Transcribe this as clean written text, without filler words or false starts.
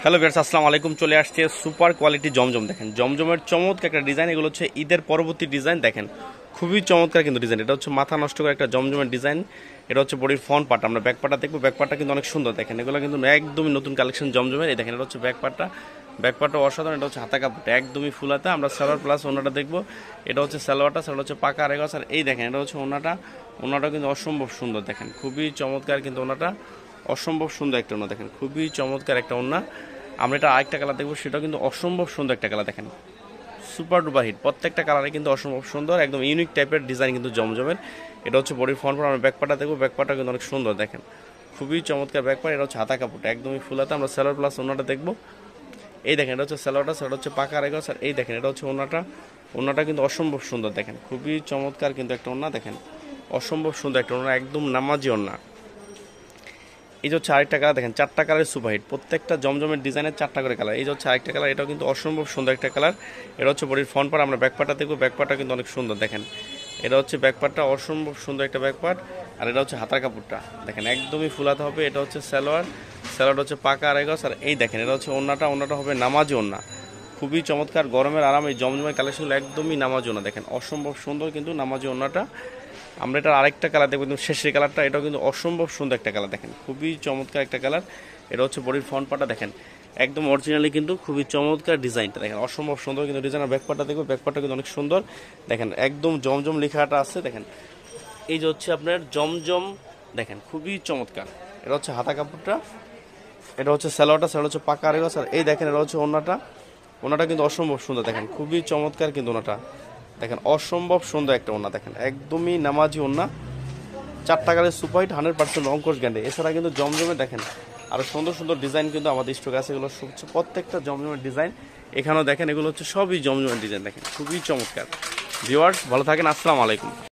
Hello viewers, আসসালামু আলাইকুম। চলে আসছে সুপার কোয়ালিটি জমজম। দেখেন জমজমের চমৎকার একটা ডিজাইন। এগুলো হচ্ছে ঈদের পরবর্তী ডিজাইন। দেখেন খুবই চমৎকার কিন্তু ডিজাইন। এটা হচ্ছে মাথা নষ্ট করে একটা জমজমের ডিজাইন। এটা হচ্ছে বডির ফ্রন্ট পার্ট। আমরা ব্যাক পার্টটা দেখবো। ব্যাক পার্টটা কিন্তু অনেক সুন্দর। দেখেন এগুলো কিন্তু একদমই নতুন কালেকশন জমজমের। এই দেখেন এটা হচ্ছে ব্যাক পার্টটা। ব্যাক পার্টটা অসাধারণ। এটা হচ্ছে হাতা কাপড়টা একদমই ফুলাতে। আমরা সালোয়ার প্লাস ওনাটা দেখবো। এটা হচ্ছে সালোয়ারটা, সালোয়ার হচ্ছে পাকা আড়াই গজ। আর এই দেখেন এটা হচ্ছে ওনাটা। ওনাটা কিন্তু অসম্ভব সুন্দর। দেখেন খুবই চমৎকার কিন্তু ওনাটা, অসম্ভব সুন্দর একটা ওনা। দেখেন খুবই চমৎকার একটা ওনা। আমরা এটা আরেকটা কালার দেখবো, সেটাও কিন্তু অসম্ভব সুন্দর একটা কালার। দেখেন সুপার ডুপার হিট। প্রত্যেকটা কালারে কিন্তু অসম্ভব সুন্দর, একদম ইউনিক টাইপের ডিজাইন কিন্তু জমজমের। এটা হচ্ছে বডির ফ্রন্ট পার্ট। আমরা ব্যাকপার্টটা দেখবো। ব্যাকপার্টটা কিন্তু অনেক সুন্দর। দেখেন খুবই চমৎকার ব্যাকপার্ট। এটা হচ্ছে হাতা কাপড়টা একদমই ফুলাতে। আমরা সালোয়ার প্লাস ওনাটা দেখবো। এই দেখেন এটা হচ্ছে সালোয়ারটা, সালোয়ার হচ্ছে পাকা আড়াই গজ। আর এই দেখেন এটা হচ্ছে ওনাটা। ওনাটা কিন্তু অসম্ভব সুন্দর। দেখেন খুবই চমৎকার কিন্তু একটা ওনা। দেখেন অসম্ভব সুন্দর একটা ওনা, একদম নামাজি ওনা। এই যে হচ্ছে আরেকটা কালার। দেখেন চারটা কালারের সুপারহিট। প্রত্যেকটা জমজমের ডিজাইনের চারটা করে কালার। এই যে হচ্ছে আরেকটা কালার। এটাও কিন্তু অসম্ভব সুন্দর একটা কালার। এটা হচ্ছে বডির ফ্রন্ট পার্ট। আমরা ব্যাকপার্টটা দেখবো। ব্যাকপার্টটা কিন্তু অনেক সুন্দর। দেখেন এটা হচ্ছে ব্যাকপার্টটা, অসম্ভব সুন্দর একটা ব্যাকপার্ট। আর এটা হচ্ছে হাতার কাপড়টা। দেখেন একদমই ফুলাতে হবে। এটা হচ্ছে সালোয়ার, সালোয়ার হচ্ছে পাকা আড়াই গজ। আর এই দেখেন এটা হচ্ছে ওন্নাটা। ওন্নাটা হবে নামাজি ওন্না। খুবই চমৎকার গরমের আরাম। এই জমজমের কালেকশনগুলো একদমই নামাজি ওন্না। দেখেন অসম্ভব সুন্দর কিন্তু নামাজি ওন্নাটা। আমরা এটার আরেকটা কালার দেখবো, কিন্তু শেষের কালারটা। এটাও কিন্তু অসম্ভব সুন্দর একটা কালার। দেখেন খুবই চমৎকার একটা কালার। এটা হচ্ছে বডির ফ্রন্ট পার্টটা। দেখেন একদম অরিজিনালি কিন্তু খুবই চমৎকার ডিজাইনটা। দেখেন অসম্ভব সুন্দর কিন্তু ডিজাইন। আর ব্যাকপার্টটা দেখবো। ব্যাকপার্টটা কিন্তু অনেক সুন্দর। দেখেন একদম জমজম লেখাটা আছে। দেখেন এই যে হচ্ছে আপনার জমজম। দেখেন খুবই চমৎকার। এটা হচ্ছে হাতা কাপড়টা। এটা হচ্ছে সালোয়ারটা, সালোয়ার হচ্ছে পাকা আড়াই গজ। আর এই দেখেন এটা হচ্ছে ওন্নাটা। ওন্নাটা কিন্তু অসম্ভব সুন্দর। দেখেন খুবই চমৎকার কিন্তু ওন্নাটা। দেখেন অসম্ভব সুন্দর একটা ওন্না। দেখেন একদমই নামাজি ওন্না। চারটা কালারের সুপারহিট, 100% অঙ্কুশ গ্যারান্টি। এছাড়া কিন্তু জমজমে দেখেন আরও সুন্দর সুন্দর ডিজাইন কিন্তু আমাদের স্টক আছে। এগুলো হচ্ছে প্রত্যেকটা জমজমের ডিজাইন। এখানেও দেখেন এগুলো হচ্ছে সবই জমজমের ডিজাইন। দেখেন খুবই চমৎকার। ভিউয়ার্স ভালো থাকেন, আসসালামু আলাইকুম।